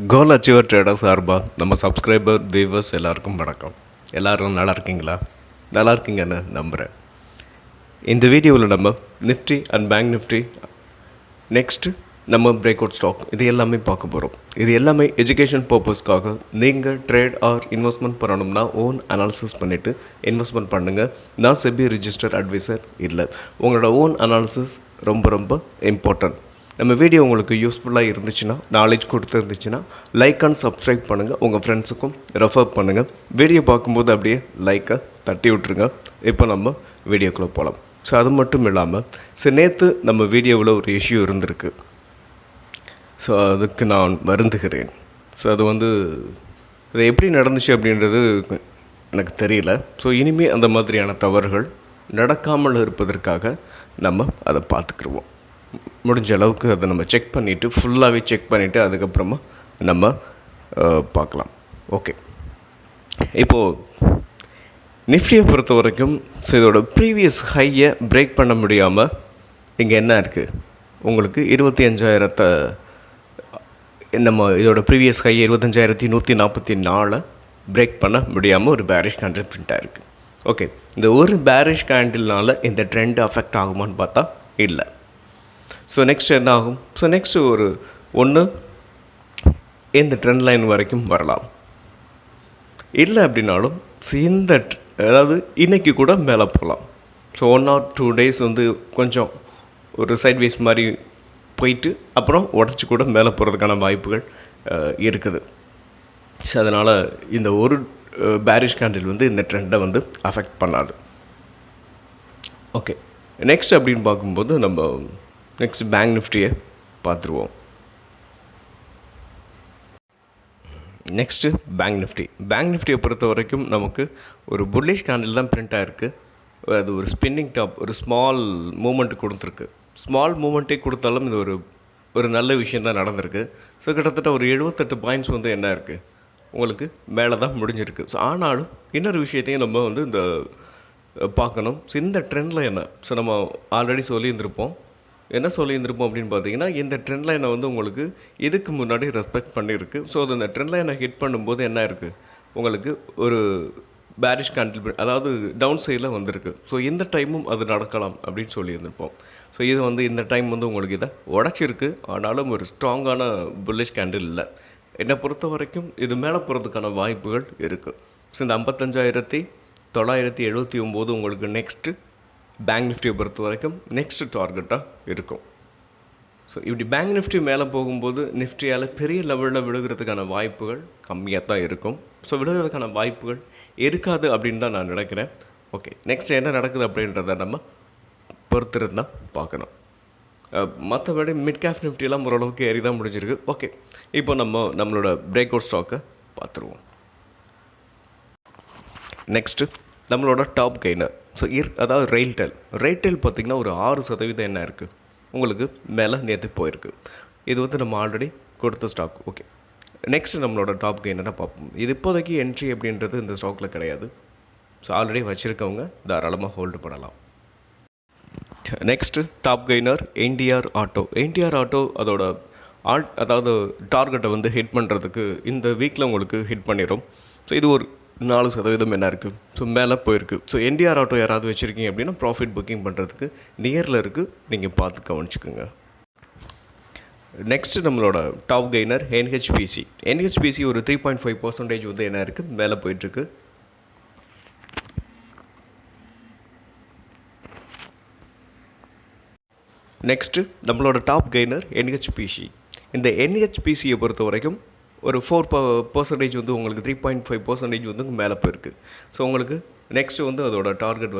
கோல் achiever trader சார்பாக நம்ம subscriber viewers எல்லாருக்கும் வணக்கம். எல்லோரும் நல்லா இருக்கீங்களா? நல்லா இருக்கீங்கன்னு நம்புகிறேன். இந்த வீடியோவில் நம்ம Nifty and bank Nifty next நம்ம பிரேக் அவுட் ஸ்டாக் இது எல்லாமே பார்க்க போகிறோம். இது எல்லாமே எஜுகேஷன் பர்பஸ்க்காக நீங்கள் ட்ரேட் ஆர் இன்வெஸ்ட்மெண்ட் பண்ணணும்னா ஓன் அனாலிசிஸ் பண்ணிவிட்டு இன்வெஸ்ட்மெண்ட் பண்ணுங்கள். நான் செபி ரிஜிஸ்டர் அட்வைசர் இல்லை. உங்களோட ஓன் அனாலிசிஸ் ரொம்ப ரொம்ப இம்பார்ட்டன்ட். நம்ம வீடியோ உங்களுக்கு யூஸ்ஃபுல்லாக இருந்துச்சுன்னா, நாலேஜ் கொடுத்துருந்துச்சுன்னா லைக் அண்ட் சப்ஸ்கிரைப் பண்ணுங்கள். உங்கள் ஃப்ரெண்ட்ஸுக்கும் ரெஃபர் பண்ணுங்கள். வீடியோ பார்க்கும்போது அப்படியே லைக்கை தட்டி விட்ருங்க. இப்போ நம்ம வீடியோக்குள்ளே போகலாம். ஸோ அது மட்டும் இல்லாமல் நேற்று நம்ம வீடியோவில் ஒரு இஷ்யூ இருந்திருக்கு. ஸோ அதுக்கு நான் வருந்துகிறேன். ஸோ அது எப்படி நடந்துச்சு அப்படின்றது எனக்கு தெரியல. ஸோ இனிமேல் அந்த மாதிரியான தவறுகள் நடக்காமல் இருப்பதற்காக நம்ம அதை பார்த்துக்குருவோம். முடிஞ்ச அளவுக்கு அதை நம்ம செக் பண்ணிவிட்டு ஃபுல்லாகவே செக் பண்ணிவிட்டு அதுக்கப்புறமா நம்ம பார்க்கலாம். ஓகே, இப்போது நிஃப்டியை பொறுத்த வரைக்கும் ஸோ இதோட ப்ரீவியஸ் ஹையை பிரேக் பண்ண முடியாமல் இங்கே என்ன இருக்குது, உங்களுக்கு 25,000 நம்ம இதோட ப்ரீவியஸ் ஹை 25,144 பிரேக் பண்ண முடியாமல் ஒரு பேரிஷ் கேண்டில் பிரிண்ட் ஆகிருக்கு. ஓகே, இந்த ஒரு பேரிஷ் கேண்டில்னால இந்த ட்ரெண்ட் அஃபெக்ட் ஆகுமான்னு பார்த்தா இல்லை. ஸோ நெக்ஸ்ட் என்ன ஆகும்? ஸோ நெக்ஸ்ட்டு ஒன்று இந்த ட்ரெண்ட் லைன் வரைக்கும் வரலாம். இல்லை அப்படின்னாலும் அதாவது இன்றைக்கி கூட மேலே போகலாம். ஸோ 1 or 2 days கொஞ்சம் ஒரு சைட்வேஸ் மாதிரி போயிட்டு அப்புறம் உடச்சி கூட மேலே போகிறதுக்கான வாய்ப்புகள் இருக்குது. ஸோ அதனால் இந்த ஒரு பேரிஷ் கேண்டில் இந்த ட்ரெண்டை அஃபெக்ட் பண்ணாது. ஓகே, நெக்ஸ்ட் அப்படின்னு பார்க்கும்போது நம்ம நெக்ஸ்ட் பேங்க் நிஃப்டியை பார்த்துருவோம். நெக்ஸ்ட்டு பேங்க் நிஃப்டியை பொறுத்த வரைக்கும் நமக்கு ஒரு புல்லிஷ் கேண்டில் தான் பிரிண்ட் ஆகிருக்கு. அது ஒரு ஸ்பின்னிங் டாப், ஒரு ஸ்மால் மூமெண்ட் கொடுத்துருக்கு. ஸ்மால் மூமெண்ட்டே கொடுத்தாலும் இது ஒரு நல்ல விஷயம் தான் நடந்திருக்கு. ஸோ கிட்டத்தட்ட ஒரு 78 பாயிண்ட்ஸ் என்ன இருக்குது உங்களுக்கு மேலே தான் முடிஞ்சிருக்கு. ஸோ ஆனாலும் இன்னொரு விஷயத்தையும் நம்ம இந்த பார்க்கணும். ஸோ இந்த ட்ரெண்டில் என்ன, ஸோ நம்ம ஆல்ரெடி சொல்லியிருந்திருப்போம் அப்படின்னு பார்த்தீங்கன்னா, இந்த ட்ரெண்ட் லைனை உங்களுக்கு இதுக்கு முன்னாடி ரெஸ்பெக்ட் பண்ணியிருக்கு. ஸோ அது இந்த ட்ரெண்ட் லைனை ஹிட் பண்ணும்போது என்ன இருக்குது, உங்களுக்கு ஒரு பேரிஷ் கேண்டில், அதாவது டவுன் சைடில் வந்திருக்கு. ஸோ இந்த டைமும் அது நடக்கலாம் அப்படின்னு சொல்லியிருந்திருப்போம். ஸோ இது இந்த டைம் உங்களுக்கு இதை உடச்சிருக்கு. ஆனாலும் ஒரு ஸ்ட்ராங்கான புல்லிஷ் கேண்டில் இல்லை. என்னை பொறுத்த வரைக்கும் இது மேலே போகிறதுக்கான வாய்ப்புகள் இருக்குது. ஸோ இந்த 55,979 உங்களுக்கு நெக்ஸ்ட்டு பேங்க் நிஃப்டியை பொறுத்த வரைக்கும் நெக்ஸ்ட் டார்கெட்டாக இருக்கும். ஸோ இப்படி பேங்க் நிஃப்டி மேலே போகும்போது நிஃப்டியால் பெரிய லெவலில் விழுகிறதுக்கான வாய்ப்புகள் கம்மியாக தான் இருக்கும். ஸோ விழுகிறதுக்கான வாய்ப்புகள் இருக்காது அப்படின்னு தான் நான் நினைக்கிறேன். ஓகே, நெக்ஸ்ட் என்ன நடக்குது அப்படின்றத நம்ம பொறுத்திருந்தால் பார்க்கணும். மற்றபடி மிட் கேப் நிஃப்டியெல்லாம் ஓரளவுக்கு ஏறி தான் முடிஞ்சிருக்கு. ஓகே, இப்போ நம்மளோட பிரேக் அவுட் ஸ்டாக்கை பார்த்துருவோம். நெக்ஸ்ட்டு நம்மளோட டாப் கெய்னர், ஸோ அதாவது ரெயில்டெல் பார்த்திங்கன்னா ஒரு 6% என்ன இருக்குது உங்களுக்கு மேலே நேற்று போயிருக்கு. இது நம்ம ஆல்ரெடி கொடுத்த ஸ்டாக். ஓகே, நெக்ஸ்ட் நம்மளோட டாப் கெய்னரை பார்ப்போம். இது இப்போதைக்கு என்ட்ரி அப்படின்றது இந்த ஸ்டாக்கில் கிடையாது. ஸோ ஆல்ரெடி வச்சுருக்கவங்க தாராளமாக ஹோல்டு பண்ணலாம். Next top gainer NDR auto அதோட அதாவது டார்கெட்டை ஹிட் பண்ணுறதுக்கு இந்த வீக்கில் உங்களுக்கு ஹிட் பண்ணிடும். ஸோ இது ஒரு 4% என்ன இருக்குது, ஸோ மேலே போயிருக்கு. ஸோ என்டிஆர் ஆட்டோ யாராவது வச்சுருக்கீங்க அப்படின்னா ப்ராஃபிட் புக்கிங் பண்ணுறதுக்கு நியரில் இருக்குது, நீங்கள் பார்த்து கவனிச்சுக்கோங்க. நெக்ஸ்ட்டு நம்மளோட டாப் கெய்னர் என்ஹெச்பிசி ஒரு 3.5% என்ன இருக்குது மேலே போயிட்டுருக்கு. நெக்ஸ்ட்டு நம்மளோட டாப் கெய்னர் என்ஹெச்பிசி. இந்த என்ஹெச்பிசியை பொறுத்த வரைக்கும் ஒரு 4% உங்களுக்கு 3.5% மேலே போயிருக்கு. ஸோ உங்களுக்கு நெக்ஸ்ட்டு அதோட டார்கெட்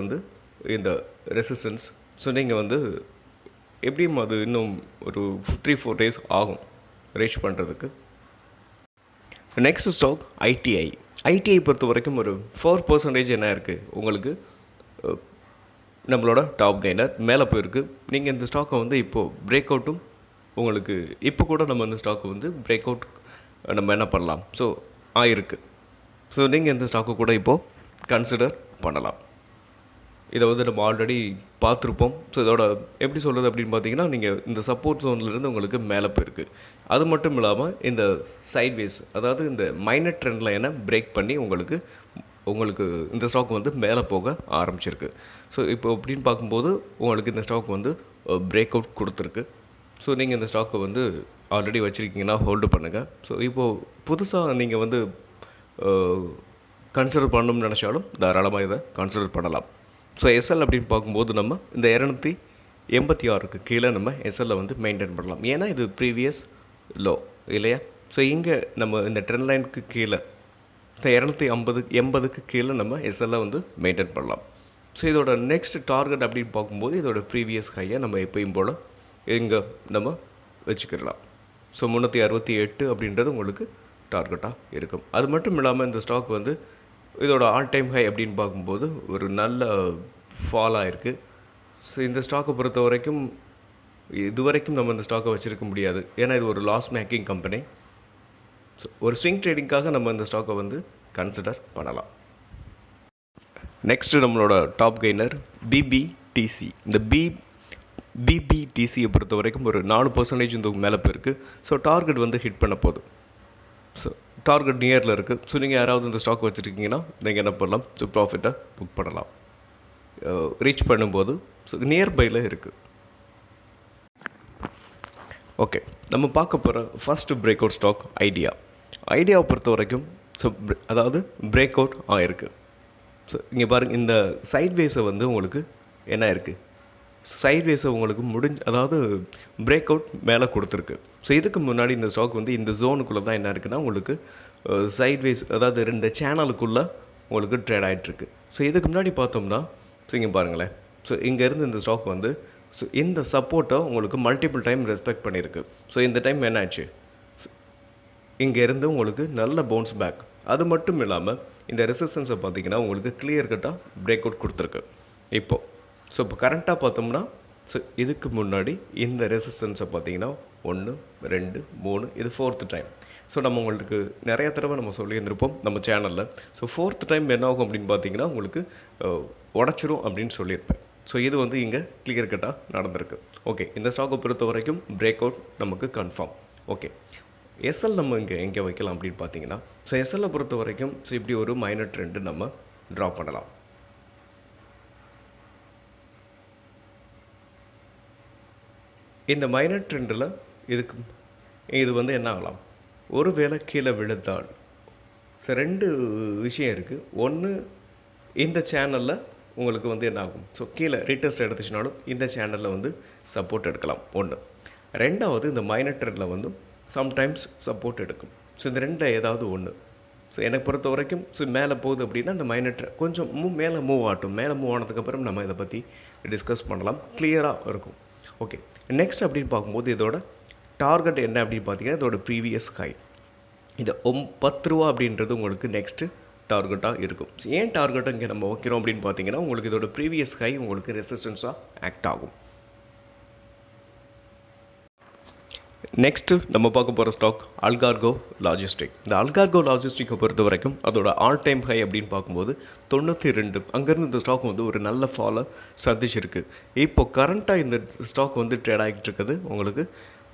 இந்த ரெசிஸ்டன்ஸ். ஸோ நீங்கள் எப்படியும் அது இன்னும் ஒரு 3-4 days ஆகும் ரீச் பண்ணுறதுக்கு. நெக்ஸ்ட் ஸ்டாக் ஐடிஐ பொறுத்த வரைக்கும் ஒரு 4% என்ன இருக்குது உங்களுக்கு நம்மளோட டாப் கெய்னர் மேலே போயிருக்கு. நீங்கள் இந்த ஸ்டாக்கை இப்போது பிரேக் அவுட்டும் உங்களுக்கு இப்போ கூட நம்ம இந்த ஸ்டாக்கை பிரேக் அவுட் நம்ம என்ன பண்ணலாம், ஸோ ஆயிருக்கு. ஸோ நீங்கள் இந்த ஸ்டாக்கு கூட இப்போது கன்சிடர் பண்ணலாம். இதை வந்து நம்ம ஆல்ரெடி பார்த்துருப்போம். ஸோ இதோட எப்படி சொல்கிறது அப்படின்னு பார்த்தீங்கன்னா, நீங்கள் இந்த சப்போர்ட் ஜோன்லேருந்து உங்களுக்கு மேலே போயிருக்கு. அது மட்டும் இல்லாமல் இந்த சைட்வேஸ், அதாவது இந்த மைனர் ட்ரெண்ட் லைனை பிரேக் பண்ணி உங்களுக்கு உங்களுக்கு இந்த ஸ்டாக் வந்து மேலே போக ஆரம்பிச்சிருக்கு. ஸோ இப்போ அப்படின்னு பார்க்கும்போது உங்களுக்கு இந்த ஸ்டாக் வந்து பிரேக் அவுட் கொடுத்துருக்கு. ஸோ நீங்கள் இந்த ஸ்டாக்கை வந்து ஆல்ரெடி வச்சுருக்கீங்கன்னா ஹோல்டு பண்ணுங்கள். ஸோ இப்போது புதுசாக நீங்கள் வந்து கன்சிடர் பண்ணணும்னு நினச்சாலும் தாராளமாக இதை கன்சிடர் பண்ணலாம். ஸோ எஸ்எல் அப்படின்னு பார்க்கும்போது நம்ம இந்த 286க்கு கீழே நம்ம எஸ்எல்லை வந்து மெயின்டைன் பண்ணலாம். ஏன்னா இது ப்ரீவியஸ் லோ இல்லையா. ஸோ இங்கே நம்ம இந்த ட்ரெண்ட் லைனுக்கு கீழே 280க்கு கீழே நம்ம எஸ்எல்லை வந்து மெயின்டைன் பண்ணலாம். ஸோ இதோட நெக்ஸ்ட் டார்கெட் அப்படின்னு பார்க்கும்போது இதோட ப்ரீவியஸ் ஹையை நம்ம எப்பயும் போல் இங்கே நம்ம வச்சுக்கிடலாம். ஸோ 368 அப்படின்றது உங்களுக்கு டார்கெட்டாக இருக்கும். அது மட்டும் இல்லாமல் இந்த ஸ்டாக் வந்து இதோட ஆல் டைம் ஹை அப்படின்னு பார்க்கும்போது ஒரு நல்ல ஃபால் ஆகிருக்கு. ஸோ இந்த ஸ்டாக்கை பொறுத்த வரைக்கும் நம்ம இந்த ஸ்டாக்கை வச்சுருக்க முடியாது. ஏன்னா இது ஒரு லாஸ் மேக்கிங் கம்பெனி. ஸோ ஒரு ஸ்விங் ட்ரேடிங்காக நம்ம இந்த ஸ்டாக்கை வந்து கன்சிடர் பண்ணலாம். நெக்ஸ்ட்டு நம்மளோட டாப் கெய்னர் பிபிடிசி. இந்த பிபிடிசியை பொறுத்த வரைக்கும் ஒரு 4% இந்த மேலே போயிருக்கு. ஸோ டார்கெட் வந்து ஹிட் பண்ண போகுது. ஸோ டார்கெட் நியரில் இருக்குது. ஸோ நீங்கள் யாராவது இந்த ஸ்டாக் வச்சுருக்கீங்கன்னா நீங்கள் என்ன பண்ணலாம், ஸோ ப்ராஃபிட்டை புக் பண்ணலாம். ரீச் பண்ணும்போது ஸோ நியர்பையில் இருக்குது. ஓகே, நம்ம பார்க்க போகிற ஃபஸ்ட்டு பிரேக் அவுட் ஸ்டாக் ஐடியாவை பொறுத்த வரைக்கும் ஸோ அதாவது பிரேக் அவுட் ஆகிருக்கு. ஸோ இங்கே பாருங்கள், இந்த சைட்வேஸை வந்து உங்களுக்கு என்ன இருக்குது, சைட்வேஸை உங்களுக்கு அதாவது பிரேக் அவுட் மேலே கொடுத்துருக்கு. ஸோ இதுக்கு முன்னாடி இந்த ஸ்டாக் வந்து இந்த ஜோனுக்குள்ளே தான் என்ன இருக்குன்னா உங்களுக்கு சைட்வேஸ், அதாவது 2 சேனலுக்குள்ளே உங்களுக்கு ட்ரேட் ஆகிட்டுருக்கு. ஸோ இதுக்கு முன்னாடி பார்த்தோம்னா ஸோ இங்கே பாருங்களேன், ஸோ இங்கேருந்து இந்த ஸ்டாக் வந்து ஸோ இந்த சப்போர்ட்டை உங்களுக்கு மல்டிபிள் டைம் ரெஸ்பெக்ட் பண்ணியிருக்கு. ஸோ இந்த டைம் என்ன ஆச்சு, இங்கேருந்து உங்களுக்கு நல்ல பவுன்ஸ் பேக். அது மட்டும் இல்லாமல் இந்த ரெசிஸ்டன்ஸை பார்த்தீங்கன்னா உங்களுக்கு கிளியர் கட்டாக பிரேக் அவுட் கொடுத்துருக்கு. இப்போ கரண்ட்டாக பார்த்தோம்னா ஸோ இதுக்கு முன்னாடி இந்த ரெசிஸ்டன்ஸை பார்த்தீங்கன்னா 1 2 3 இது 4th டைம். ஸோ நம்ம உங்களுக்கு நிறைய தடவை நம்ம சொல்லியிருந்திருப்போம் நம்ம சேனலில். ஸோ 4th டைம் என்ன ஆகும் அப்படின்னு பார்த்தீங்கன்னா உங்களுக்கு உடச்சிரும் அப்படின்னு சொல்லியிருப்பேன். ஸோ இது வந்து இங்கே கிளியர் கட்டாக நடந்திருக்கு. ஓகே, இந்த ஸ்டாக்கை பொறுத்த வரைக்கும் பிரேக் அவுட் நமக்கு கன்ஃபார்ம். ஓகே, எஸ்எல் நம்ம இங்கே எங்கே வைக்கலாம் அப்படின்னு பார்த்தீங்கன்னா ஸோ எஸ்எல்லை பொறுத்த வரைக்கும் ஸோ இப்படி ஒரு மைனர் ட்ரெண்டு நம்ம ட்ரா பண்ணலாம். இந்த மைனர் ட்ரெண்டில் இது வந்து என்ன ஆகலாம், ஒரு வேளை கீழே விழுந்தால் ஸோ 2 விஷயம் இருக்குது. ஒன்று, இந்த சேனலில் உங்களுக்கு வந்து என்ன ஆகும், ஸோ கீழே ரீடெஸ்ட் எடுத்துச்சுனாலும் இந்த சேனலில் வந்து சப்போர்ட் எடுக்கலாம். 1. 2வது, இந்த மைனர் ட்ரெண்டில் வந்து சம்டைம்ஸ் சப்போர்ட் எடுக்கும். ஸோ இந்த 2 ஏதாவது ஒன்று. ஸோ எனக்கு பொறுத்த வரைக்கும் ஸோ மேலே போகுது அப்படின்னா இந்த மைனர் ட்ரெண்ட் கொஞ்சம் மேலே மூவ் ஆகட்டும். மேலே மூவ் ஆனதுக்கப்புறம் நம்ம இதை பற்றி டிஸ்கஸ் பண்ணலாம், கிளியராக இருக்கும். ஓகே, நெக்ஸ்ட் அப்படின்னு பார்க்கும்போது இதோட டார்கெட் என்ன அப்படின்னு பார்த்தீங்கன்னா இதோட ப்ரீவியஸ் ஹை இது 10 ரூபா அப்படின்றது உங்களுக்கு நெக்ஸ்ட்டு டார்கெட்டாக இருக்கும். ஏன் டார்கெட்டை இங்கே நம்ம வைக்கிறோம் அப்படின்னு பார்த்தீங்கன்னா உங்களுக்கு இதோட ப்ரீவியஸ் ஹை உங்களுக்கு ரெசிஸ்டன்ஸாக ஆக்ட் ஆகும். நெக்ஸ்ட்டு நம்ம பார்க்க போகிற ஸ்டாக் அல்கார்கோ லாஜிஸ்டிக். இந்த அல்கார்கோ லாஜிஸ்டிக்கை பொறுத்த வரைக்கும் அதோட ஆல் டைம் ஹை அப்படின்னு பார்க்கும்போது 92. அங்கேருந்து இந்த ஸ்டாக் வந்து ஒரு நல்ல ஃபாலை சந்திச்சிருக்கு. இப்போ கரண்ட்டாக இந்த ஸ்டாக் வந்து ட்ரேட் ஆகிட்டு இருக்குது உங்களுக்கு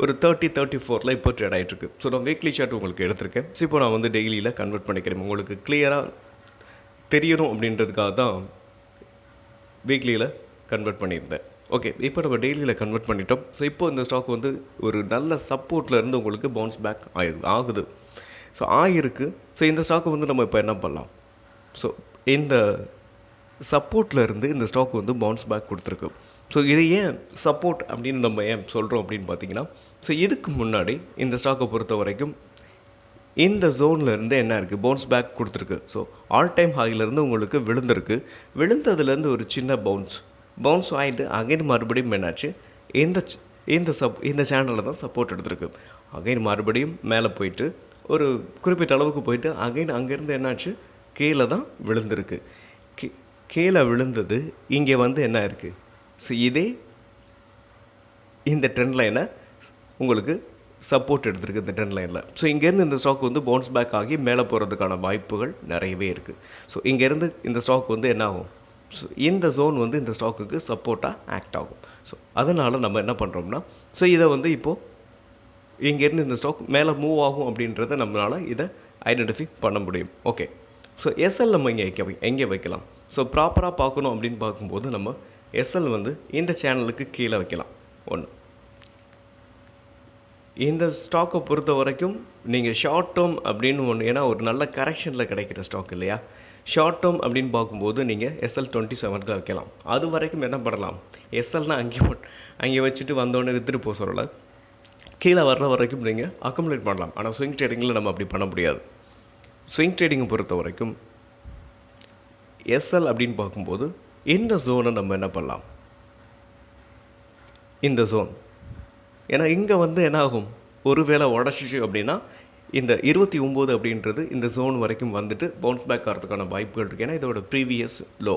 ஒரு 34 இப்போ ட்ரேட் ஆகிட்டுருக்கு. ஸோ நான் வீக்லி சார்ட் உங்களுக்கு எடுத்திருக்கேன். ஸோ இப்போ நான் வந்து டெய்லியில் கன்வெர்ட் பண்ணிக்கிறேன், உங்களுக்கு கிளியராக தெரியணும் அப்படின்றதுக்காக தான் வீக்லியில் கன்வெர்ட் பண்ணியிருந்தேன். ஓகே, இப்போ நம்ம டெய்லியில் கன்வெர்ட் பண்ணிட்டோம். ஸோ இப்போ இந்த ஸ்டாக் வந்து ஒரு நல்ல சப்போர்ட்டில் இருந்து உங்களுக்கு பவுன்ஸ் பேக் ஆகுது. ஸோ ஆகிருக்கு. ஸோ இந்த ஸ்டாக்கை வந்து நம்ம இப்போ என்ன பண்ணலாம், ஸோ இந்த சப்போர்ட்டில் இருந்து இந்த ஸ்டாக் வந்து பவுன்ஸ் பேக் கொடுத்துருக்கு. ஸோ இது ஏன் சப்போர்ட் அப்படின்னு நம்ம ஏன் சொல்கிறோம் அப்படின்னு பார்த்தீங்கன்னா ஸோ இதுக்கு முன்னாடி இந்த ஸ்டாக்கை பொறுத்த வரைக்கும் இந்த ஜோனில் இருந்து என்ன இருக்குது, பவுன்ஸ் பேக் கொடுத்துருக்கு. ஸோ ஆல் டைம் ஹையிலேருந்து உங்களுக்கு விழுந்ததுலேருந்து ஒரு சின்ன பவுன்ஸ் ஆகிட்டு அகைன் மறுபடியும் என்னாச்சு, இந்த சேனலில் தான் சப்போர்ட் எடுத்திருக்கு. அகைன் மறுபடியும் மேலே போயிட்டு ஒரு குறிப்பிட்ட அளவுக்கு போயிட்டு அகைன் அங்கேருந்து என்னாச்சு, கீழே தான் விழுந்திருக்கு. கீழே விழுந்தது இங்கே வந்து என்ன இருக்குது, ஸோ இதே இந்த ட்ரெண்ட் லைனை உங்களுக்கு சப்போர்ட் எடுத்திருக்கு இந்த ட்ரெண்ட் லைனில். ஸோ இங்கேருந்து இந்த ஸ்டாக் வந்து பவுன்ஸ் பேக் ஆகி மேலே போகிறதுக்கான வாய்ப்புகள் நிறையவே இருக்குது. ஸோ இங்கேருந்து இந்த ஸ்டாக் வந்து என்ன ஆகும், ஸோ இந்த ஜோன் வந்து இந்த ஸ்டாக்குக்கு சப்போர்ட்டாக ஆக்ட் ஆகும். ஸோ அதனால் நம்ம என்ன பண்ணுறோம்னா, ஸோ இதை வந்து இப்போது இங்கேருந்து இந்த ஸ்டாக் மேலே மூவ் ஆகும் அப்படின்றத நம்மளால் இதை ஐடென்டிஃபை பண்ண முடியும். ஓகே, ஸோ எஸ்எல் நம்ம எங்கே வைக்கலாம்? ஸோ ப்ராப்பராக பார்க்கணும் அப்படின்னு பார்க்கும்போது நம்ம எஸ்எல் வந்து இந்த சேனலுக்கு கீழே வைக்கலாம். ஒன்று, இந்த ஸ்டாக்கை பொறுத்த வரைக்கும் நீங்கள் ஷார்ட் டேர்ம் அப்படின்னு ஒன்று, ஏன்னா ஒரு நல்ல கரெக்ஷனில் கிடைக்கிற ஸ்டாக் இல்லையா, ஷார்ட் டேர்ம் அப்படின்னு பார்க்கும்போது நீங்கள் எஸ்எல் 27 வைக்கலாம். அது வரைக்கும் என்ன பண்ணலாம், எஸ்எல்னால் அங்கே வச்சுட்டு வந்தோடனே விற்றுட்டு போக சொல்லலை, கீழே வர்ற வரைக்கும் நீங்கள் அக்குமுலேட் பண்ணலாம். ஆனால் ஸ்விங் ட்ரேடிங்கில் நம்ம அப்படி பண்ண முடியாது. ஸ்விங் ட்ரேடிங்கை பொறுத்த வரைக்கும் எஸ்எல் அப்படின்னு பார்க்கும்போது இந்த ஜோனை நம்ம என்ன பண்ணலாம், இந்த ஜோன், ஏன்னா இங்கே வந்து என்ன ஆகும், ஒருவேளை உடச்சிச்சு அப்படின்னா இந்த 29 அப்படின்றது இந்த ஜோன் வரைக்கும் வந்துட்டு பவுன்ஸ் பேக் ஆகிறதுக்கான வாய்ப்புகள் இருக்குது. ஏன்னா இதோட ப்ரீவியஸ் லோ.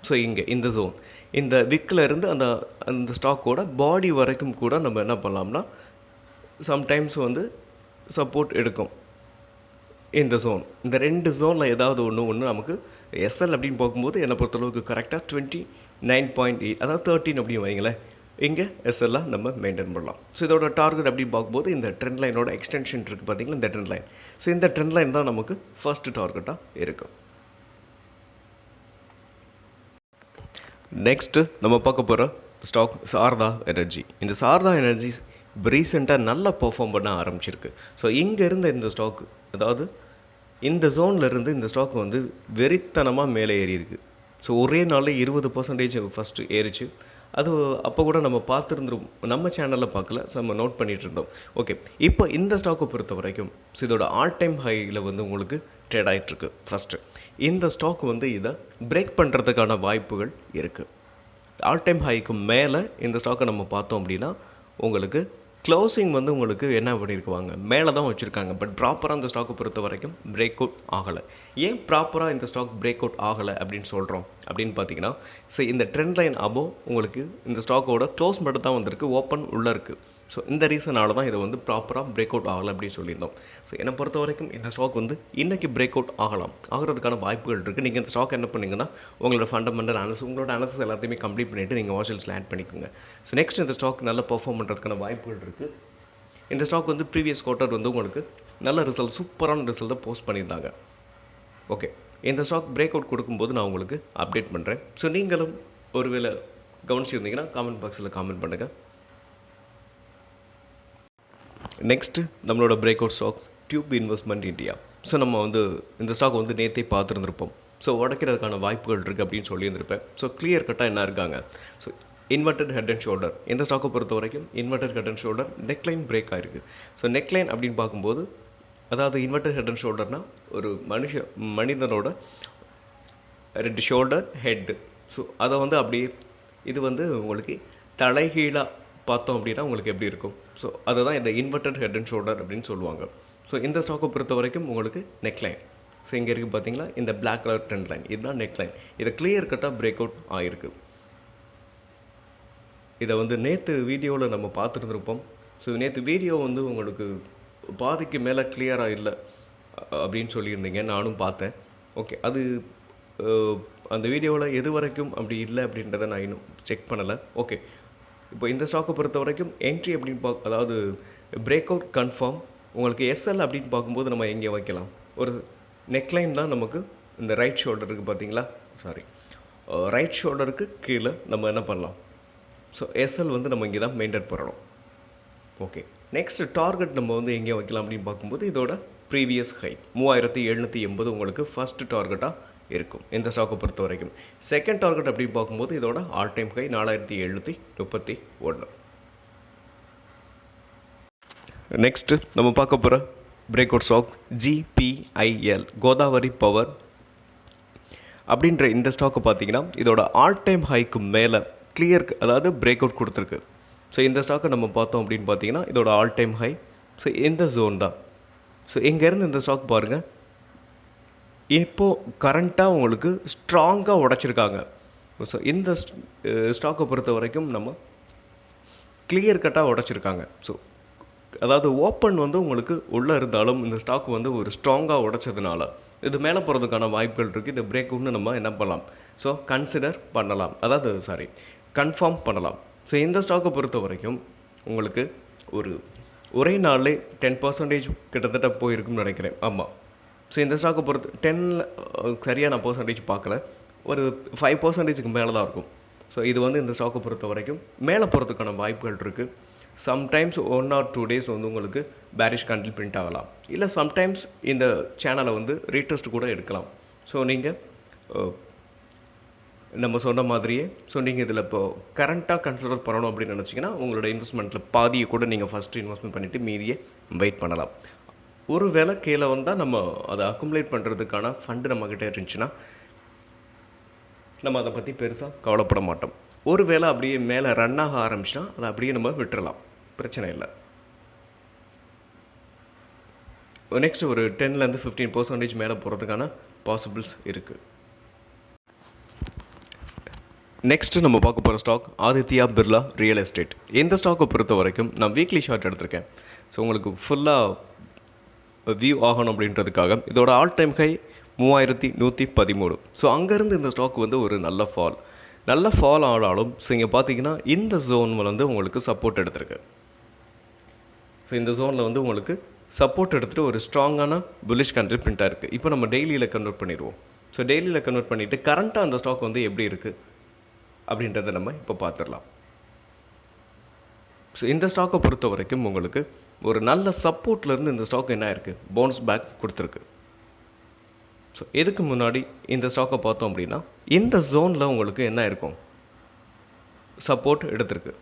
ஸோ இங்கே இந்த ஜோன், இந்த விக்கில் இருந்து அந்த ஸ்டாக்கோட பாடி வரைக்கும் கூட நம்ம என்ன பண்ணலாம்னா சம்டைம்ஸ் வந்து சப்போர்ட் எடுக்கும். இந்த ஜோன், இந்த 2 ஜோனில் ஏதாவது ஒன்று நமக்கு எஸ்எல் அப்படின்னு பார்க்கும்போது என்னை பொறுத்தளவுக்கு கரெக்டாக 29.8, அதாவது 13 அப்படின்னு வைங்களேன், இங்கே எஸ்எல்லாம் நம்ம மெயின்டைன் பண்ணலாம். ஸோ இதோட டார்கெட் அப்படின்னு பார்க்கும்போது இந்த ட்ரெண்ட் லைனோட எக்ஸ்டென்ஷன் இருக்குது பார்த்தீங்களா, இந்த ட்ரெண்ட் லைன். ஸோ இந்த ட்ரெண்ட் லைன் தான் நமக்கு ஃபர்ஸ்ட் டார்கெட்டாக இருக்கும். நெக்ஸ்ட்டு நம்ம பார்க்க போகிற ஸ்டாக் சாரதா எனர்ஜி. இந்த சாரதா எனர்ஜி ரீசெண்டாக நல்லா பெர்ஃபார்ம் பண்ண ஆரம்பிச்சிருக்கு. ஸோ இங்கே இருந்த இந்த ஸ்டாக், அதாவது இந்த ஜோனில் இருந்து இந்த ஸ்டாக் வந்து வெறித்தனமாக மேலே ஏறி இருக்குது. ஸோ ஒரே நாளில் 20% ஃபஸ்ட்டு ஏறிச்சு. அது அப்போ கூட நம்ம பார்த்துருந்துரும், நம்ம சேனலில் பார்க்கல, ஸோ நம்ம நோட் பண்ணிகிட்டு இருந்தோம். ஓகே, இப்போ இந்த ஸ்டாக்கை பொறுத்த வரைக்கும் ஸோ இதோட ஆல் டைம் ஹையில் வந்து உங்களுக்கு ட்ரேட் ஆகிட்டுருக்கு. ஃபஸ்ட்டு இந்த ஸ்டாக் வந்து இதை பிரேக் பண்ணுறதுக்கான வாய்ப்புகள் இருக்குது. ஆல் டைம் ஹைக்கு மேலே இந்த ஸ்டாக்கை நம்ம பார்த்தோம் அப்படின்னா உங்களுக்கு க்ளோசிங் வந்து உங்களுக்கு என்ன பண்ணியிருக்குவாங்க, மேலே தான் வச்சுருக்காங்க. பட் ப்ராப்பராக இந்த ஸ்டாக்கை பொறுத்த வரைக்கும் பிரேக் அவுட் ஆகலை. ஏன் ப்ராப்பராக இந்த ஸ்டாக் பிரேக் அவுட் ஆகலை அப்படின்னு சொல்கிறோம் அப்படின்னு பார்த்தீங்கன்னா, ஸோ இந்த ட்ரெண்ட் லைன் அபோவ் உங்களுக்கு இந்த ஸ்டாக்கோட க்ளோஸ் மட்டும் தான் வந்திருக்கு, ஓப்பன் உள்ளே இருக்குது. ஸோ இந்த ரீசனால தான் இதை வந்து ப்ராப்பராக பிரேக் அவுட் ஆகலை அப்படின்னு சொல்லியிருந்தோம். ஸோ என்னை பொறுத்த வரைக்கும் இந்த ஸ்டாக் வந்து இன்றைக்கி பிரேக் அவுட் ஆகிறதுக்கான வாய்ப்புகள் இருக்குது. நீங்கள் இந்த ஸ்டாக் என்ன பண்ணிங்கன்னா உங்களோட ஃபண்டமெண்டல் அனாலிசிஸ், உங்களோட அனாலிசிஸ் எல்லாத்தையுமே கம்ப்ளீட் பண்ணிவிட்டு நீங்கள் வாட்சல்ஸில் ஆட் பண்ணிக்கோங்க. ஸோ நெக்ஸ்ட் இந்த ஸ்டாக் நல்லா பெர்ஃபார்ம் பண்ணுறதுக்கான வாய்ப்புகள் இருக்குது. இந்த ஸ்டாக் வந்து ப்ரீவியஸ் குவார்ட்டர் வந்து உங்களுக்கு நல்ல ரிசல்ட், சூப்பரான ரிசல்ட்டை போஸ்ட் பண்ணியிருந்தாங்க. ஓகே, இந்த ஸ்டாக் பிரேக் அவுட் கொடுக்கும்போது நான் உங்களுக்கு அப்டேட் பண்ணுறேன். ஸோ நீங்களும் ஒருவேளை கவனிச்சிருந்தீங்கன்னா காமெண்ட் பாக்ஸில் காமெண்ட் பண்ணுங்கள். நெக்ஸ்ட்டு நம்மளோட break out stocks tube investment India. So நம்ம வந்து இந்த ஸ்டாக் வந்து நேற்றே பார்த்துருந்துருப்போம். ஸோ உடைக்கிறதுக்கான வாய்ப்புகள் இருக்குது அப்படின்னு சொல்லியிருந்திருப்பேன். ஸோ கிளியர் கட்டாக என்ன இருக்காங்க, so inverted head and shoulder, இந்த ஸ்டாக்கை பொறுத்த வரைக்கும் inverted head and shoulder neckline break ஆகிருக்கு. ஸோ நெக்லைன் அப்படின்னு பார்க்கும்போது, அதாவது இன்வெர்டட் ஹெட் அண்ட் ஷோல்டர்னால் ஒரு மனிதனோட 2 ஷோல்டர் ஹெட்டு, ஸோ அதை வந்து அப்படியே இது வந்து உங்களுக்கு தலைகீழாக பார்த்தோம் அப்படின்னா உங்களுக்கு எப்படி இருக்கும், ஸோ அதுதான் இந்த இன்வெர்டட் ஹெட் அண்ட் ஷோல்டர் அப்படின்னு சொல்லுவாங்க. ஸோ இந்த ஸ்டாக்கை பொறுத்த வரைக்கும் உங்களுக்கு நெக்லைன், ஸோ இங்கே இருக்குது பார்த்தீங்களா இந்த பிளாக் கலர் ட்ரெண்ட் லைன், இதுதான் நெக்லைன். இதை கிளியர் கட்டாக பிரேக் அவுட் ஆகிருக்கு. இதை வந்து நேற்று வீடியோவில் நம்ம பார்த்துருந்துருப்போம். ஸோ நேற்று வீடியோ வந்து உங்களுக்கு பாதிக்கு மேலே கிளியராக இல்லை அப்படின்னு சொல்லியிருந்தீங்க, நானும் பார்த்தேன். ஓகே, அது அந்த வீடியோவில் எது வரைக்கும் அப்படி இல்லை அப்படின்றத நான் இன்னும் செக் பண்ணலை. ஓகே, இப்போ இந்த ஸ்டாக்கை பொறுத்த வரைக்கும் என்ட்ரி அப்படின்னு அதாவது பிரேக் அவுட் கன்ஃபார்ம். உங்களுக்கு எஸ்எல் அப்படின்னு பார்க்கும்போது நம்ம எங்கே வைக்கலாம், ஒரு நெக்லைன் தான் நமக்கு இந்த ரைட் ஷோல்டருக்கு பார்த்தீங்களா, ரைட் ஷோல்டருக்கு கீழே நம்ம என்ன பண்ணலாம், ஸோ எஸ்எல் வந்து நம்ம இங்கே தான் மெயின்டைன் பண்ணணும். ஓகே, நெக்ஸ்ட் டார்கெட் நம்ம வந்து எங்கே வைக்கலாம் அப்படின்னு பார்க்கும்போது இதோட ப்ரீவியஸ் ஹை 3780 உங்களுக்கு ஃபஸ்ட்டு டார்கெட்டாக இருக்கும் இந்த ஸ்டாக்கை பொறுத்த வரைக்கும். செகண்ட் டார்கெட் அப்படின்னு பார்க்கும்போது இதோட ஆல் டைம் ஹை 4731. நெக்ஸ்ட்டு நம்ம பார்க்க போகிற break out stock GPIL, Godavari power அப்படின்ற இந்த ஸ்டாக்கை பார்த்தீங்கன்னா இதோட ஆல் டைம் ஹைக்கு மேலே கிளியர், அதாவது பிரேக் அவுட் கொடுத்துருக்கு. ஸோ இந்த ஸ்டாக்கை நம்ம பார்த்தோம் அப்படின்னு பார்த்தீங்கன்னா இதோட ஆல் டைம் ஹை ஸோ இந்த ஜோன் தான். ஸோ இங்கேருந்து இந்த ஸ்டாக் பாருங்கள், இப்போது கரண்ட்டாக உங்களுக்கு ஸ்ட்ராங்காக உடைச்சிருக்காங்க. ஸோ இந்த ஸ்டாக்கை பொறுத்த வரைக்கும் நம்ம கிளியர் கட்டாக உடைச்சிருக்காங்க. ஸோ அதாவது ஓப்பன் வந்து உங்களுக்கு உள்ளே இருந்தாலும் இந்த ஸ்டாக் வந்து ஒரு ஸ்ட்ராங்காக உடைச்சதுனால இது மேலே போகிறதுக்கான வாய்ப்புகள் இருக்குது. இந்த பிரேக் அவுட்னு நம்ம என்ன பண்ணலாம் ஸோ கன்சிடர் பண்ணலாம், அதாவது கன்ஃபார்ம் பண்ணலாம். ஸோ இந்த ஸ்டாக்கை பொறுத்த வரைக்கும் உங்களுக்கு ஒரே நாள்லே 10% கிட்டத்தட்ட போயிருக்கும்னு நினைக்கிறேன். ஆமாம். ஸோ இந்த ஸ்டாக்கை பொறுத்து 10 சரியாக நான் பர்சன்டேஜ் பார்க்கல, ஒரு 5%க்கு மேலே தான் இருக்கும். ஸோ இது வந்து இந்த ஸ்டாக்கை பொறுத்த வரைக்கும் மேலே போகிறதுக்கான வாய்ப்புகள் இருக்குது. சம்டைம்ஸ் 1 or 2 days வந்து உங்களுக்கு பேரிஷ் கேண்டில் பிரிண்ட் ஆகலாம், இல்லை சம்டைம்ஸ் இந்த சேனலை வந்து ரீடெஸ்ட் கூட எடுக்கலாம். ஸோ நீங்கள் நம்ம சொன்ன மாதிரியே நீங்கள் இதில் இப்போ கரண்ட்டாக கன்சிடர் பண்ணணும் அப்படின்னு நினச்சிங்கன்னா உங்களோட இன்வெஸ்ட்மெண்ட்டில் பாதியை கூட நீங்கள் ஃபஸ்ட்டு இன்வெஸ்ட்மெண்ட் பண்ணிவிட்டு மீதியை வெயிட் பண்ணலாம். ஒரு வேளை கீழே வந்தால் நம்ம அதை அக்குமுலேட் பண்ணுறதுக்கான ஃபண்டு நம்மக்கிட்ட இருந்துச்சுன்னா நம்ம அதை பற்றி பெருசாக கவலைப்பட மாட்டோம். ஒரு வேளை அப்படியே மேலே ரன் ஆக ஆரம்பிச்சுன்னா அதை அப்படியே நம்ம விட்டுறலாம், பிரச்சனை இல்லை. நெக்ஸ்ட் ஒரு 10லேருந்து 15% மேலே போகிறதுக்கான பாசிபிள்ஸ் இருக்குது. நெக்ஸ்ட்டு நம்ம பார்க்க போகிற stock Aditya Birla real estate. இந்த ஸ்டாக்கை பொறுத்த வரைக்கும் நான் வீக்லி ஷார்ட் எடுத்திருக்கேன். ஸோ உங்களுக்கு ஃபுல்லாக வியூ ஆகணும் அப்படின்றதுக்காக. இதோட ஆல் டைம் ஹை 3113. ஸோ அங்கேருந்து இந்த ஸ்டாக் வந்து ஒரு நல்ல ஃபால் ஆனாலும் ஸோ இங்கே பார்த்தீங்கன்னா இந்த ஜோன் வந்து உங்களுக்கு சப்போர்ட் எடுத்திருக்கு. ஸோ இந்த ஜோனில் வந்து உங்களுக்கு சப்போர்ட் எடுத்துகிட்டு ஒரு ஸ்ட்ராங்கான புல்லிஷ் கேண்டில் பிரிண்ட்டாக இருக்குது. இப்போ நம்ம டெய்லியில் கன்வெர்ட் பண்ணிடுவோம். ஸோ டெய்லியில் கன்வெர்ட் பண்ணிவிட்டு கரண்ட்டாக அந்த ஸ்டாக் வந்து எப்படி இருக்குது அப்படின்றத நம்ம இப்போ பார்த்துடலாம். ஸோ இந்த ஸ்டாக்கை பொறுத்த வரைக்கும் உங்களுக்கு ஒரு நல்ல சப்போர்ட்லேருந்து இந்த ஸ்டாக் என்ன இருக்குது, பவுன்ஸ் பேக் கொடுத்துருக்கு. ஸோ இதுக்கு முன்னாடி இந்த ஸ்டாக்கை பார்த்தோம் அப்படின்னா இந்த ஜோனில் உங்களுக்கு என்ன இருக்கும், சப்போர்ட் எடுத்திருக்கு.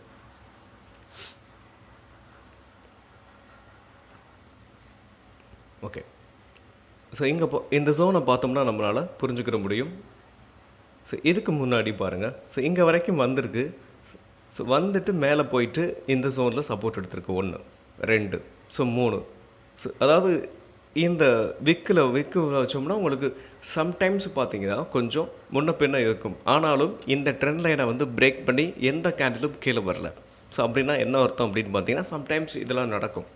ஓகே. ஸோ இந்த ஜோனை பார்த்தோம்னா நம்மளால் புரிஞ்சுக்கிற முடியும். ஸோ இதுக்கு முன்னாடி பாருங்கள், ஸோ இங்கே வரைக்கும் வந்திருக்கு. ஸோ வந்துட்டு மேலே போயிட்டு இந்த ஜோனில் சப்போர்ட் எடுத்திருக்கு 1, 2, ஸோ 3. ஸோ அதாவது இந்த விக்கு வச்சோம்னா உங்களுக்கு சம்டைம்ஸ் பார்த்தீங்கன்னா கொஞ்சம் முன்ன பின்ன இருக்கும். ஆனாலும் இந்த ட்ரெண்ட் லைனை வந்து பிரேக் பண்ணி எந்த கேண்டிலும் கீழே வரல. ஸோ அப்படின்னா என்ன அர்த்தம் அப்படின்னு பார்த்தீங்கன்னா சம்டைம்ஸ் இதெல்லாம் நடக்கும்.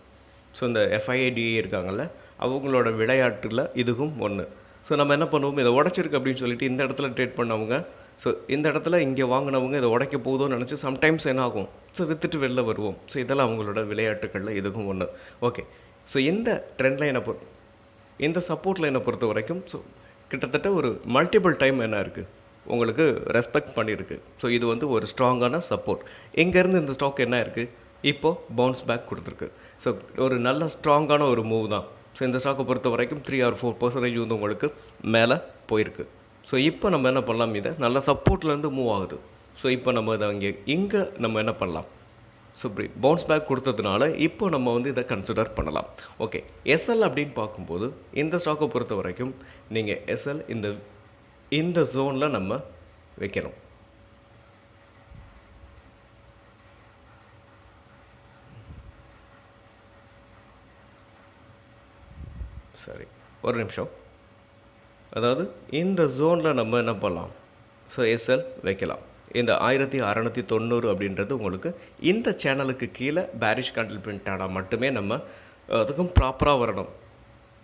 ஸோ இந்த FIIDA இருக்காங்கல்ல, அவங்களோட விளையாட்டில் இதுவும் ஒன்று. ஸோ நம்ம என்ன பண்ணுவோம், இதை உடச்சிருக்கு அப்படின்னு சொல்லிட்டு இந்த இடத்துல ட்ரேட் பண்ணவங்க, ஸோ இந்த இடத்துல இங்கே வாங்கினவங்க இதை உடைக்க போகுதோன்னு நினச்சி சம்டைம்ஸ் என்ன ஆகும், ஸோ விற்றுட்டு வெளில வருவோம். ஸோ இதெல்லாம் அவங்களோட விளையாட்டுகளில் இதுவும் ஒன்று. ஓகே. ஸோ இந்த ட்ரெண்ட் லைனை இந்த சப்போர்ட் லைனை பொறுத்த வரைக்கும் ஸோ கிட்டத்தட்ட ஒரு மல்டிபிள் டைம் என்ன இருக்குது உங்களுக்கு ரெஸ்பெக்ட் பண்ணியிருக்கு. ஸோ இது வந்து ஒரு ஸ்ட்ராங்கான சப்போர்ட். இங்கேருந்து இந்த ஸ்டாக் என்ன இருக்குது, இப்போது பவுன்ஸ் பேக் கொடுத்துருக்கு. ஸோ ஒரு நல்ல ஸ்ட்ராங்கான ஒரு மூவ் தான். ஸோ இந்த ஸ்டாக்கை பொறுத்த வரைக்கும் 3 or 4% வந்து உங்களுக்கு மேலே போயிருக்கு. ஸோ இப்போ நம்ம என்ன பண்ணலாம், இதை நல்ல சப்போர்ட்லேருந்து மூவ் ஆகுது. ஸோ இப்போ நம்ம இதை இங்கே நம்ம என்ன பண்ணலாம், ஸோ இப்படி பவுன்ஸ் பேக் கொடுத்ததுனால இப்போ நம்ம வந்து இதை கன்சிடர் பண்ணலாம். ஓகே. SL அப்படின்னு பார்க்கும்போது இந்த ஸ்டாக்கை பொறுத்த வரைக்கும் நீங்கள் SL இந்த ஜோனில் நம்ம வைக்கணும். சரி, ஒரு நிமிஷம். அதாவது இந்த ஜோனில் நம்ம என்ன பண்ணலாம், ஸோ SL வைக்கலாம். இந்த 1690 அப்படின்றது உங்களுக்கு இந்த சேனலுக்கு கீழே பேரிஷ் கேண்டில் பிரிண்ட் ஆனால் மட்டுமே நம்ம அதுக்கும் ப்ராப்பராக வரணும்.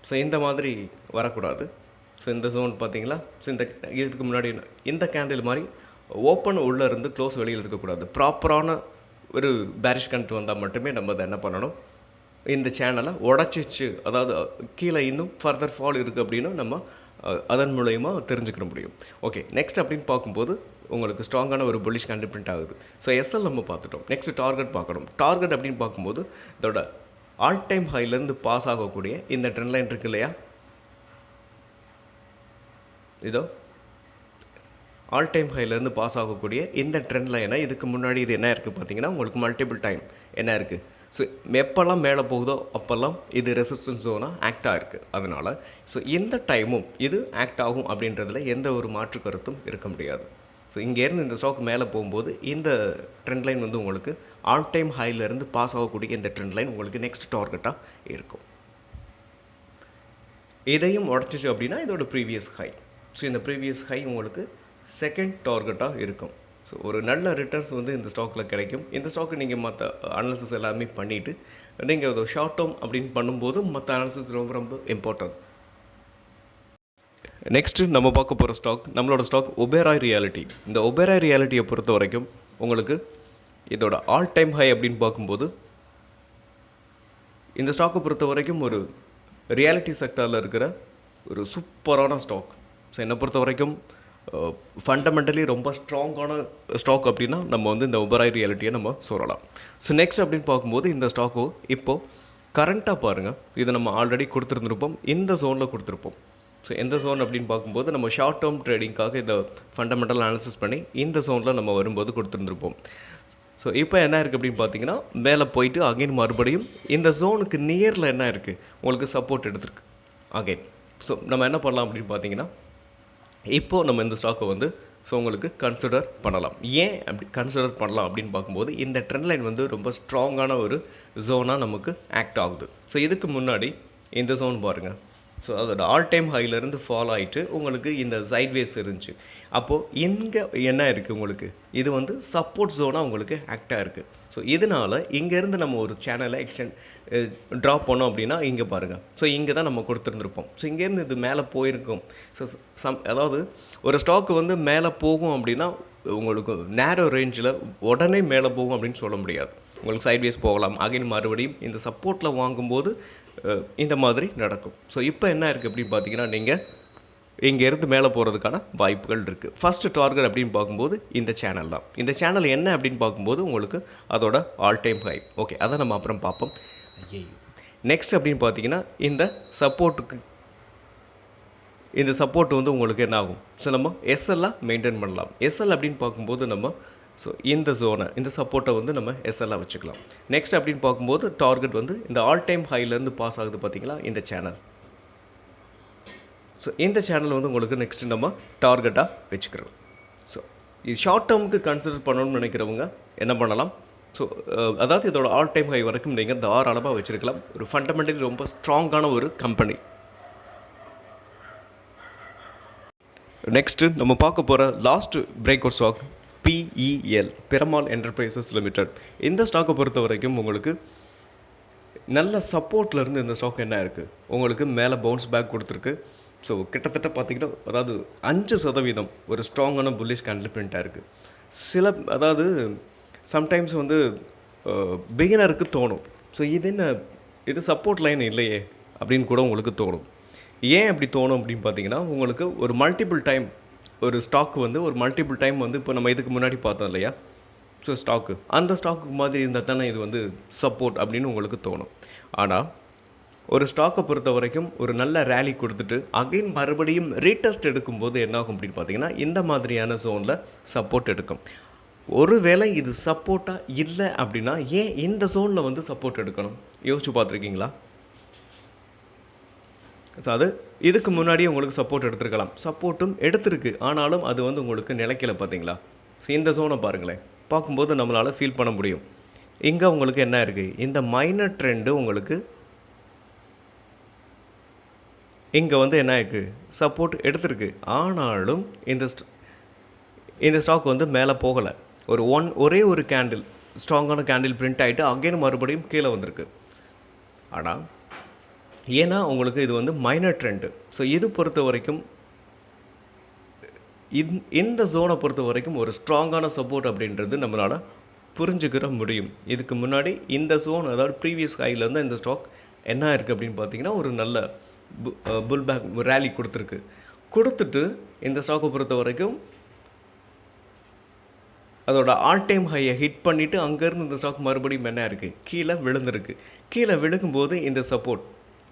ஸோ இந்த மாதிரி வரக்கூடாது. ஸோ இந்த ஜோன் பார்த்தீங்களா, ஸோ இதுக்கு முன்னாடி இந்த கேண்டில் மாதிரி ஓப்பன் உள்ளே இருந்து க்ளோஸ் வெளியில் இருக்கக்கூடாது. ப்ராப்பரான ஒரு பேரிஷ் கேண்டில் வந்தால் மட்டுமே நம்ம அதை என்ன பண்ணணும், இந்த சேனலை உடச்சிச்சு, அதாவது கீழே இன்னும் ஃபர்தர் ஃபால் இருக்குது அப்படின்னு நம்ம அதன் மூலயமா தெரிஞ்சுக்கிற முடியும். ஓகே. நெக்ஸ்ட் அப்படின்னு பார்க்கும்போது உங்களுக்கு ஸ்ட்ராங்கான ஒரு புல்லிஷ் கேண்டில் பிரிண்ட் ஆகுது. ஸோ SL நம்ம பார்த்துட்டோம். நெக்ஸ்ட் டார்கெட் பார்க்கணும். டார்கெட் அப்படின்னு பார்க்கும்போது இதோட ஆல் டைம் ஹைலேருந்து பாஸ் ஆகக்கூடிய இந்த ட்ரெண்ட் லைன் இருக்கு இல்லையா, இதோ ஆல் டைம் ஹைலேருந்து பாஸ் ஆகக்கூடிய இந்த ட்ரெண்ட் லைனை இதுக்கு முன்னாடி இது என்ன இருக்குது பார்த்தீங்கன்னா உங்களுக்கு மல்டிபிள் டைம் என்ன இருக்குது, ஸோ எப்போல்லாம் மேலே போகுதோ அப்போல்லாம் இது ரெசிஸ்டன்ஸ் ஜோனாக ஆக்ட் ஆகிருக்கு. அதனால் ஸோ இந்த டைமும் இது ஆக்ட் ஆகும் அப்படின்றதுல எந்த ஒரு மாற்று கருத்தும் இருக்க முடியாது. ஸோ இங்கேருந்து இந்த ஸ்டாக் மேலே போகும்போது இந்த ட்ரெண்ட் லைன் வந்து உங்களுக்கு ஆல் டைம் ஹைலேருந்து பாஸ் ஆகக்கூடிய இந்த ட்ரெண்ட் லைன் உங்களுக்கு நெக்ஸ்ட் டார்கெட்டாக இருக்கும். இதையும் உடச்சிச்சு அப்படின்னா இதோட ப்ரீவியஸ் ஹை, ஸோ இந்த ப்ரீவியஸ் ஹை உங்களுக்கு செகண்ட் டார்கெட்டாக இருக்கும். ஸோ ஒரு நல்ல ரிட்டர்ன்ஸ் வந்து இந்த ஸ்டாக்கில் கிடைக்கும். இந்த ஸ்டாக்கு நீங்கள் மற்ற அனாலிசிஸ் எல்லாமே பண்ணிவிட்டு நீங்கள் அதை ஷார்ட் டேர்ம் அப்படின்னு பண்ணும்போது மற்ற அனாலிசிஸ் ரொம்ப ரொம்ப இம்பார்ட்டன்ட். நெக்ஸ்ட்டு நம்ம பார்க்க போகிற ஸ்டாக் நம்மளோட ஸ்டாக் ஒபேராய் ரியாலிட்டி. இந்த ஒபேராய் ரியாலிட்டியை பொறுத்த வரைக்கும் உங்களுக்கு இதோட ஆல் டைம் ஹை அப்படின்னு பார்க்கும்போது இந்த ஸ்டாக்கை பொறுத்த வரைக்கும் ஒரு ரியாலிட்டி செக்டரில் இருக்கிற ஒரு சூப்பரான ஸ்டாக். ஸோ என்னை பொறுத்த வரைக்கும் ஃபண்டமெண்டலி ரொம்ப ஸ்ட்ராங்கான ஸ்டாக் அப்படின்னா நம்ம வந்து இந்த ஒபேராய் ரியாலிட்டியை நம்ம சொல்லலாம். ஸோ நெக்ஸ்ட் அப்படின்னு பார்க்கும்போது இந்த ஸ்டாக்கோ இப்போது கரண்ட்டாக பாருங்கள், இதை நம்ம ஆல்ரெடி கொடுத்துருந்துருப்போம், இந்த ஜோனில் கொடுத்துருப்போம். ஸோ எந்த ஜோன் அப்படின்னு பார்க்கும்போது நம்ம ஷார்ட் டேர்ம் ட்ரேடிங்காக இதை ஃபண்டமெண்டல் அனாலிசிஸ் பண்ணி இந்த ஜோனில் நம்ம வரும்போது கொடுத்துருந்துருப்போம். ஸோ இப்போ என்ன இருக்குது அப்படின்னு பார்த்தீங்கன்னா மேலே போயிட்டு அகைன் மறுபடியும் இந்த ஜோனுக்கு நியரில் என்ன இருக்குது உங்களுக்கு சப்போர்ட் எடுத்துருக்கு அகைன். ஸோ நம்ம என்ன பண்ணலாம் அப்படின்னு பார்த்தீங்கன்னா இப்போது நம்ம இந்த ஸ்டாக்கை வந்து ஸோ உங்களுக்கு கன்சிடர் பண்ணலாம். ஏன் அப்படி கன்சிடர் பண்ணலாம் அப்படின்னு பார்க்கும்போது இந்த ட்ரெண்ட் லைன் வந்து ரொம்ப ஸ்ட்ராங்கான ஒரு ஜோனாக நமக்கு ஆக்ட் ஆகுது. ஸோ இதுக்கு முன்னாடி இந்த ஜோன் பாருங்கள், ஸோ அதோட ஆல் டைம் ஹைலேருந்து ஃபாலோ ஆகிட்டு உங்களுக்கு இந்த சைட்வேஸ் இருந்துச்சு. அப்போது இங்கே என்ன இருக்குது உங்களுக்கு இது வந்து சப்போர்ட் ஜோனாக உங்களுக்கு ஆக்டாக இருக்குது. ஸோ இதனால் இங்கேருந்து நம்ம ஒரு சேனலை ட்ராப் பண்ணோம் அப்படின்னா இங்கே பாருங்கள், ஸோ இங்கே தான் நம்ம கொடுத்துருந்துருப்போம். ஸோ இங்கேருந்து இது மேலே போயிருக்கும். ஸோ அதாவது ஒரு ஸ்டாக்கு வந்து மேலே போகும் அப்படின்னா உங்களுக்கு நேரோ ரேஞ்சில் உடனே மேலே போகும் அப்படின்னு சொல்ல முடியாது. உங்களுக்கு சைட்வேஸ் போகலாம், அகைன் மறுபடியும் இந்த சப்போர்ட்டில் வாங்கும்போது இந்த மாதிரி நடக்கும். ஸோ இப்போ என்ன இருக்குது அப்படின்னு பார்த்தீங்கன்னா நீங்கள் இங்கேருந்து மேலே போகிறதுக்கான வாய்ப்புகள் இருக்குது. ஃபஸ்ட்டு டார்கெட் அப்படின்னு பார்க்கும்போது இந்த சேனல் தான். இந்த சேனல் என்ன அப்படின்னு பார்க்கும்போது உங்களுக்கு அதோட ஆல் டைம் ஹை. ஓகே, அதை நம்ம அப்புறம் பார்ப்போம். நெக்ஸ்ட் அப்படின்னு பார்த்தீங்கன்னா இந்த சப்போர்ட் வந்து உங்களுக்கு என்ன ஆகும், ஸோ நம்ம எஸ்எல்லாம் மெயின்டைன் பண்ணலாம். எஸ்எல் அப்படின்னு பார்க்கும்போது நம்ம ஸோ இந்த ஜோனை இந்த சப்போர்ட்டை வந்து நம்ம எஸ்எல்லாக வச்சுக்கலாம். நெக்ஸ்ட் அப்படின்னு பார்க்கும்போது டார்கெட் வந்து இந்த ஆல் டைம் ஹைலேருந்து பாஸ் ஆகுது பார்த்தீங்களா இந்த சேனல். ஸோ இந்த சேனல் வந்து உங்களுக்கு நெக்ஸ்ட்டு நம்ம டார்கெட்டாக வச்சுக்கிறோம். ஸோ இது ஷார்ட் டேர்முக்கு கன்சிடர் பண்ணணும்னு நினைக்கிறவங்க என்ன பண்ணலாம், ஸோ அதாவது இதோட ஆல் டைம் ஹை வரைக்கும் நீங்கள் தாராளமாக வச்சுருக்கலாம். ஒரு ஃபண்டமெண்டலி ரொம்ப ஸ்ட்ராங்கான ஒரு கம்பெனி. நெக்ஸ்ட்டு நம்ம பார்க்க போகிற last break out stock PEL, Piramal enterprises limited. இந்த ஸ்டாக்கை பொறுத்த வரைக்கும் உங்களுக்கு நல்ல சப்போர்ட்லேருந்து இந்த ஸ்டாக் என்ன இருக்குது உங்களுக்கு மேலே பவுன்ஸ் பேக் கொடுத்துருக்கு. ஸோ கிட்டத்தட்ட பார்த்திங்கன்னா அதாவது 5% ஒரு ஸ்ட்ராங்கான புல்லிஷ் கேண்டில் பிரிண்ட்டாக இருக்குது. அதாவது சம்டைம்ஸ் வந்து பிகினருக்கு தோணும், ஸோ இது சப்போர்ட் லைன் இல்லையே அப்படின்னு கூட உங்களுக்கு தோணும். ஏன் அப்படி தோணும் அப்படின்னு பார்த்தீங்கன்னா உங்களுக்கு ஒரு மல்டிபிள் டைம் ஒரு ஸ்டாக்கு வந்து ஒரு மல்டிபிள் டைம் வந்து இப்போ நம்ம இதுக்கு முன்னாடி பார்த்தோம் இல்லையா, ஸோ ஸ்டாக்கு அந்த ஸ்டாக்கு மாதிரி இருந்தால் தானே இது வந்து சப்போர்ட் அப்படின்னு உங்களுக்கு தோணும். ஆனால் ஒரு ஸ்டாக்கை பொறுத்த வரைக்கும் ஒரு நல்ல ரேலி கொடுத்துட்டு அகைன் மறுபடியும் ரீடெஸ்ட் எடுக்கும்போது என்னாகும் அப்படின்னு பார்த்தீங்கன்னா இந்த மாதிரியான ஜோனில் சப்போர்ட் எடுக்கும். ஒருவேளை இது சப்போர்ட்டாக இல்லை அப்படின்னா ஏன் இந்த ஜோனில் வந்து சப்போர்ட் எடுக்கணும் யோசிச்சு பார்த்துருக்கீங்களா? அது இதுக்கு முன்னாடி உங்களுக்கு சப்போர்ட் எடுத்துருக்கலாம், சப்போர்ட்டும் எடுத்திருக்கு, ஆனாலும் அது வந்து உங்களுக்கு நிலைக்கல பார்த்தீங்களா. ஸோ இந்த ஜோனை பாருங்களேன், பார்க்கும்போது நம்மளால் ஃபீல் பண்ண முடியும். இங்கே உங்களுக்கு என்ன இருக்குது, இந்த மைனர் ட்ரெண்டு உங்களுக்கு இங்கே வந்து என்ன இருக்குது சப்போர்ட் எடுத்திருக்கு, ஆனாலும் இந்த ஸ்டாக் வந்து மேலே போகலை. ஒரே ஒரு கேண்டில் ஸ்ட்ராங்கான கேண்டில் பிரிண்ட் ஆகிட்டு அகைன் மறுபடியும் கீழே வந்திருக்கு. ஆனால் ஏன்னா உங்களுக்கு இது வந்து மைனர் ட்ரெண்டு. ஸோ இது பொறுத்த வரைக்கும் இந்த ஜோனை பொறுத்த வரைக்கும் ஒரு ஸ்ட்ராங்கான சப்போர்ட் அப்படின்றது நம்மளால் புரிஞ்சுக்கிற முடியும். இதுக்கு முன்னாடி இந்த ஜோன் அதாவது ப்ரீவியஸ் ஹைலேருந்து இந்த ஸ்டாக் என்ன இருக்குது அப்படின்னு பார்த்தீங்கன்னா ஒரு நல்ல புல் பேக் ரேலி கொடுத்துட்டு இந்த ஸ்டாக்கை பொறுத்த வரைக்கும் அதோட ஆல் டைம் ஹையை ஹிட் பண்ணிவிட்டு அங்கேருந்து இந்த ஸ்டாக் மறுபடியும் என்ன இருக்குது கீழே விழுந்திருக்கு. கீழே விழுகும்போது இந்த சப்போர்ட்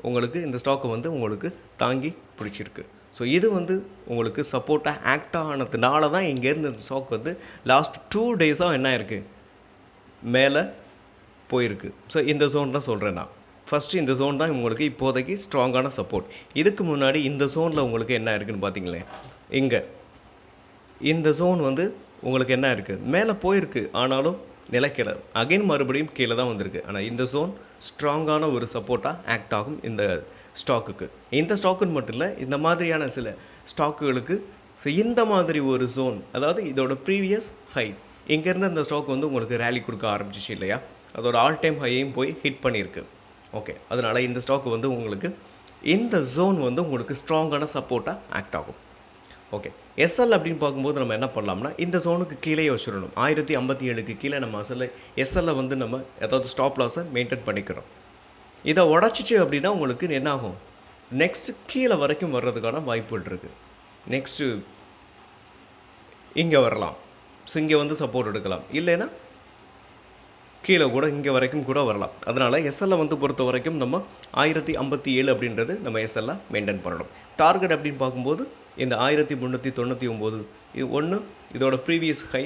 உங்களுக்கு இந்த ஸ்டாக்கை வந்து உங்களுக்கு தாங்கி பிடிச்சிருக்கு. ஸோ இது வந்து உங்களுக்கு சப்போர்ட்டாக ஆக்ட் ஆனதுனால தான் இங்கேருந்து இந்த ஸ்டாக் வந்து லாஸ்ட் 2 டேஸாக என்ன இருக்குது மேலே போயிருக்கு. ஸோ இந்த ஜோன் தான் சொல்கிறேன் நான். ஃபஸ்ட்டு இந்த ஜோன் தான் உங்களுக்கு இப்போதைக்கு ஸ்ட்ராங்கான சப்போர்ட். இதுக்கு முன்னாடி இந்த ஜோனில் உங்களுக்கு என்ன இருக்குதுன்னு பார்த்தீங்களேன், இங்கே இந்த ஜோன் வந்து உங்களுக்கு என்ன இருக்குது மேலே போயிருக்கு, ஆனாலும் நிலைக்கலை, அகைன் மறுபடியும் கீழே தான் வந்திருக்கு. ஆனால் இந்த ஜோன் ஸ்ட்ராங்கான ஒரு சப்போர்ட்டாக ஆக்ட் ஆகும் இந்த ஸ்டாக்குக்கு. இந்த ஸ்டாக்குன்னு மட்டும் இல்லை, இந்த மாதிரியான சில ஸ்டாக்குகளுக்கு இந்த மாதிரி ஒரு ஜோன், அதாவது இதோட ப்ரீவியஸ் ஹை இங்கேருந்து அந்த ஸ்டாக் வந்து உங்களுக்கு ரேலி கொடுக்க ஆரம்பிச்சிச்சு இல்லையா, அதோட ஆல் டைம் ஹையையும் போய் ஹிட் பண்ணியிருக்கு. ஓகே, அதனால் இந்த ஸ்டாக் வந்து உங்களுக்கு இந்த ஜோன் வந்து உங்களுக்கு ஸ்ட்ராங்கான சப்போர்ட்டாக ஆக்ட் ஆகும். ஓகே, எஸ்எல் அப்படின்னு பார்க்கும்போது நம்ம என்ன பண்ணலாம்னா இந்த ஜோனுக்கு கீழே வச்சிடணும். 1057க்கு கீழே நம்ம எஸ்எல்லை வந்து நம்ம ஏதாவது ஸ்டாப் லாஸை மெயின்டைன் பண்ணிக்கிறோம். இதை உடச்சிச்சு அப்படின்னா உங்களுக்கு என்ன ஆகும், நெக்ஸ்ட்டு கீழே வரைக்கும் வர்றதுக்கான வாய்ப்புகள் இருக்குது. நெக்ஸ்ட்டு இங்கே வரலாம். ஸோ இங்கே வந்து சப்போர்ட் எடுக்கலாம், இல்லைன்னா கீழே கூட இங்கே வரைக்கும் கூட வரலாம். அதனால் எஸ்எல்லை வந்து பொறுத்த வரைக்கும் நம்ம 1057 அப்படின்றது நம்ம எஸ்எல்லை மெயின்டைன் பண்ணணும். டார்கெட் அப்படின்னு பார்க்கும்போது இந்த 1399 இது ஒன்று இதோட ப்ரீவியஸ் ஹை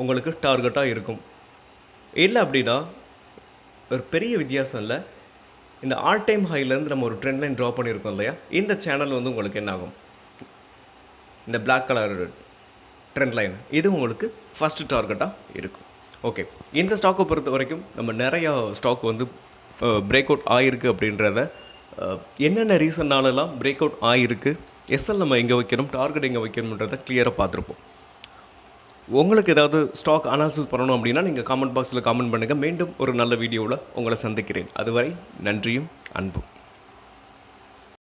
உங்களுக்கு டார்கெட்டாக இருக்கும். இல்லை அப்படின்னா ஒரு பெரிய வித்தியாசம் இல்லை, இந்த ஆல் டைம் ஹைலேருந்து நம்ம ஒரு ட்ரெண்ட் லைன் ட்ரா பண்ணியிருக்கோம் இல்லையா, இந்த சேனல் வந்து உங்களுக்கு என்ன ஆகும், இந்த பிளாக் கலர் ட்ரெண்ட் லைன் இது உங்களுக்கு ஃபஸ்ட்டு டார்கெட்டாக இருக்கும். ஓகே, இந்த ஸ்டாக்கை பொறுத்த வரைக்கும் நம்ம நிறையா ஸ்டாக் வந்து பிரேக் அவுட் ஆகிருக்கு. அப்படின்றத என்னென்ன ரீசன்னாலலாம் பிரேக் அவுட் ஆகிருக்கு, எஸ்எல் நம்ம எங்கே வைக்கணும், டார்கெட் எங்கே வைக்கணுன்றதை கிளியராக பார்த்துருப்போம். உங்களுக்கு ஏதாவது ஸ்டாக் அனாலிசிஸ் பண்ணணும் அப்படின்னா நீங்கள் காமெண்ட் பாக்ஸில் காமெண்ட் பண்ணுங்கள். மீண்டும் ஒரு நல்ல வீடியோவில் உங்களை சந்திக்கிறேன். அதுவரை நன்றியும் அன்பும்.